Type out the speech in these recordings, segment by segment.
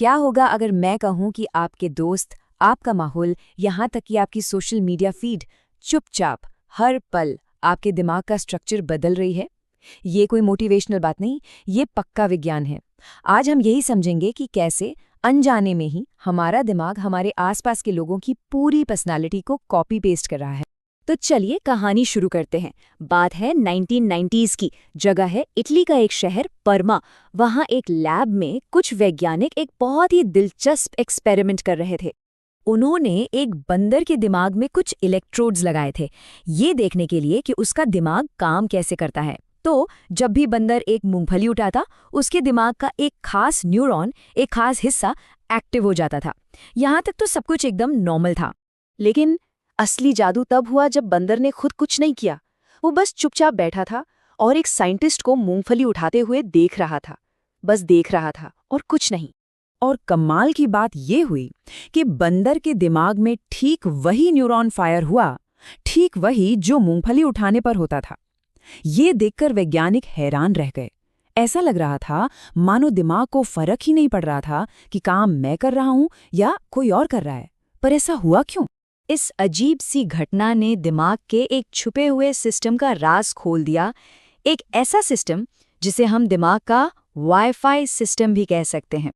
क्या होगा अगर मैं कहूँ कि आपके दोस्त, आपका माहौल, यहाँ तक कि आपकी सोशल मीडिया फीड चुपचाप हर पल आपके दिमाग का स्ट्रक्चर बदल रही है? ये कोई मोटिवेशनल बात नहीं, ये पक्का विज्ञान है। आज हम यही समझेंगे कि कैसे अनजाने में ही हमारा दिमाग हमारे आसपास के लोगों की पूरी पर्सनालिटी को कॉपी पेस्ट कर रहा है। तो चलिए कहानी शुरू करते हैं। बात है 1990s की। जगह है इटली का एक शहर परमा। वहाँ एक लैब में कुछ वैज्ञानिक एक बहुत ही दिलचस्प एक्सपेरिमेंट कर रहे थे। उन्होंने एक बंदर के दिमाग में कुछ इलेक्ट्रोड्स लगाए थे, ये देखने के लिए कि उसका दिमाग काम कैसे करता है। तो जब भी बंदर एक मूंगफली उठाता, उसके दिमाग का एक खास न्यूरॉन, एक खास हिस्सा एक्टिव हो जाता था। यहाँ तक तो सब कुछ एकदम नॉर्मल था। लेकिन असली जादू तब हुआ जब बंदर ने खुद कुछ नहीं किया। वो बस चुपचाप बैठा था और एक साइंटिस्ट को मूंगफली उठाते हुए देख रहा था। बस देख रहा था और कुछ नहीं। और कमाल की बात ये हुई कि बंदर के दिमाग में ठीक वही न्यूरॉन फायर हुआ, ठीक वही जो मूंगफली उठाने पर होता था। ये देखकर वैज्ञानिक हैरान रह गए। ऐसा लग रहा था मानो दिमाग को फर्क ही नहीं पड़ रहा था कि काम मैं कर रहा हूं या कोई और कर रहा है। पर ऐसा हुआ क्यों? इस अजीब सी घटना ने दिमाग के एक छुपे हुए सिस्टम का राज खोल दिया। एक ऐसा सिस्टम जिसे हम दिमाग का वाईफाई सिस्टम भी कह सकते हैं।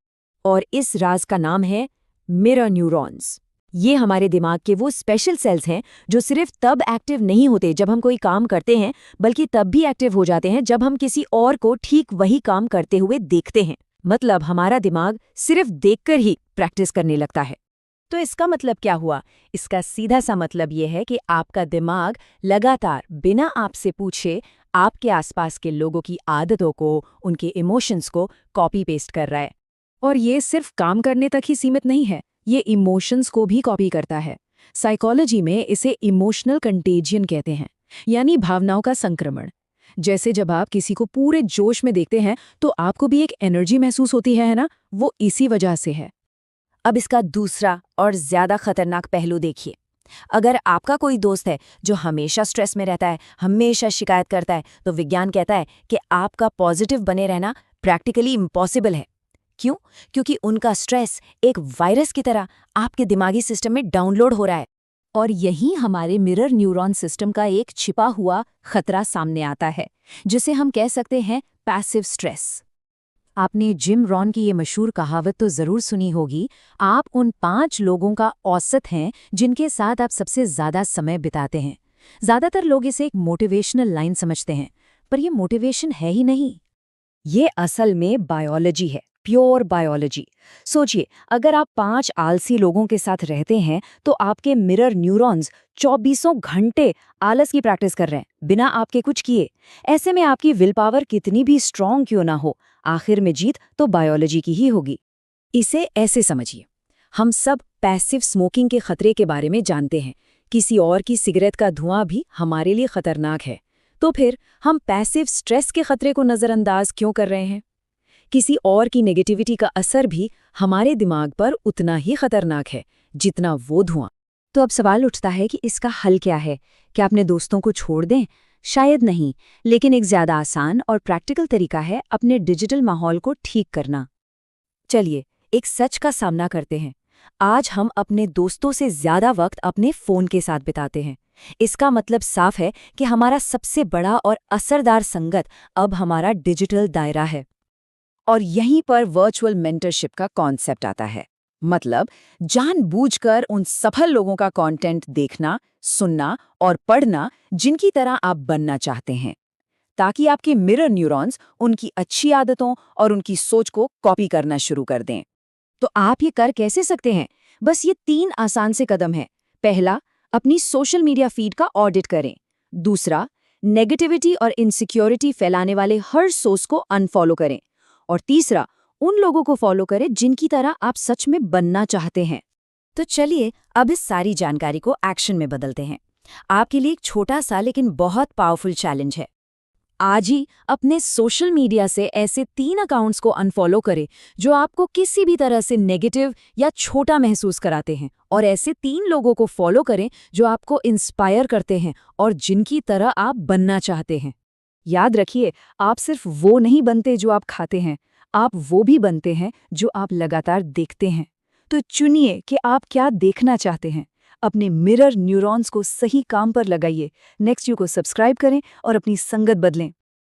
और इस राज का नाम है मिरर न्यूरॉन्स। ये हमारे दिमाग के वो स्पेशल सेल्स हैं जो सिर्फ तब एक्टिव नहीं होते जब हम कोई काम करते हैं, बल्कि तब भी एक्टिव हो जाते हैं जब हम किसी और को ठीक वही काम करते हुए देखते हैं। मतलब हमारा दिमाग सिर्फ देखकर ही प्रैक्टिस करने लगता है। तो इसका मतलब क्या हुआ? इसका सीधा सा मतलब ये है कि आपका दिमाग लगातार बिना आपसे पूछे आपके आसपास के लोगों की आदतों को, उनके इमोशंस को कॉपी पेस्ट कर रहा है। और ये सिर्फ काम करने तक ही सीमित नहीं है, ये इमोशंस को भी कॉपी करता है। साइकोलॉजी में इसे इमोशनल कंटेजियन कहते हैं, यानी भावनाओं का संक्रमण। जैसे जब आप किसी को पूरे जोश में देखते हैं तो आपको भी एक एनर्जी महसूस होती है ना? वो इसी वजह से है। अब इसका दूसरा और ज्यादा खतरनाक पहलू देखिए। अगर आपका कोई दोस्त है जो हमेशा स्ट्रेस में रहता है, हमेशा शिकायत करता है, तो विज्ञान कहता है कि आपका पॉजिटिव बने रहना प्रैक्टिकली इम्पॉसिबल है। क्यों? क्योंकि उनका स्ट्रेस एक वायरस की तरह आपके दिमागी सिस्टम में डाउनलोड हो रहा है। और यही हमारे मिरर न्यूरॉन सिस्टम का एक छिपा हुआ खतरा सामने आता है, जिसे हम कह सकते हैं पैसिव स्ट्रेस। आपने जिम रॉन की ये मशहूर कहावत तो जरूर सुनी होगी, आप उन 5 लोगों का औसत हैं जिनके साथ आप सबसे ज्यादा समय बिताते हैं। ज्यादातर लोग इसे एक मोटिवेशनल लाइन समझते हैं, पर ये मोटिवेशन है ही नहीं। ये असल में बायोलॉजी है, प्योर बायोलॉजी। सोचिए, अगर आप 5 आलसी लोगों के साथ रहते हैं तो आपके मिरर न्यूरॉन्स 24 घंटे आलस की प्रैक्टिस कर रहे हैं, बिना आपके कुछ किए। ऐसे में आपकी विल पावर कितनी भी स्ट्रांग क्यों ना हो, आखिर में जीत तो बायोलॉजी की ही होगी। इसे ऐसे समझिए, हम सब पैसिव स्मोकिंग के खतरे के बारे में जानते हैं। किसी और की सिगरेट का धुआं भी हमारे लिए खतरनाक है। तो फिर हम पैसिव स्ट्रेस के खतरे को नज़रअंदाज क्यों कर रहे हैं? किसी और की नेगेटिविटी का असर भी हमारे दिमाग पर उतना ही खतरनाक है जितना वो धुआं। तो अब सवाल उठता है कि इसका हल क्या है? क्या अपने दोस्तों को छोड़ दें? शायद नहीं, लेकिन एक ज़्यादा आसान और प्रैक्टिकल तरीका है अपने डिजिटल माहौल को ठीक करना। चलिए एक सच का सामना करते हैं। आज हम अपने दोस्तों से ज़्यादा वक्त अपने फ़ोन के साथ बिताते हैं। इसका मतलब साफ है कि हमारा सबसे बड़ा और असरदार संगत अब हमारा डिजिटल दायरा है। और यहीं पर वर्चुअल मेंटरशिप का कॉन्सेप्ट आता है। मतलब जानबूझकर उन सफल लोगों का कंटेंट देखना, सुनना और पढ़ना जिनकी तरह आप बनना चाहते हैं, ताकि आपके मिरर न्यूरॉन्स उनकी अच्छी आदतों और उनकी सोच को कॉपी करना शुरू कर दें। तो आप ये कर कैसे सकते हैं? बस ये 3 आसान से कदम हैं। पहला, अपनी सोशल मीडिया फीड का ऑडिट करें। दूसरा, नेगेटिविटी और इनसिक्योरिटी फैलाने वाले हर सोर्स को अनफॉलो करें। और तीसरा, उन लोगों को फॉलो करें जिनकी तरह आप सच में बनना चाहते हैं। तो चलिए अब इस सारी जानकारी को एक्शन में बदलते हैं। आपके लिए एक छोटा सा लेकिन बहुत पावरफुल चैलेंज है। आज ही अपने सोशल मीडिया से ऐसे 3 अकाउंट्स को अनफॉलो करें जो आपको किसी भी तरह से नेगेटिव या छोटा महसूस कराते हैं, और ऐसे 3 लोगों को फॉलो करें जो आपको इंस्पायर करते हैं और जिनकी तरह आप बनना चाहते हैं। याद रखिए, आप सिर्फ वो नहीं बनते जो आप खाते हैं, आप वो भी बनते हैं जो आप लगातार देखते हैं। तो चुनिए कि आप क्या देखना चाहते हैं। अपने मिरर न्यूरॉन्स को सही काम पर लगाइए। नेक्स्ट यू को सब्सक्राइब करें और अपनी संगत बदलें।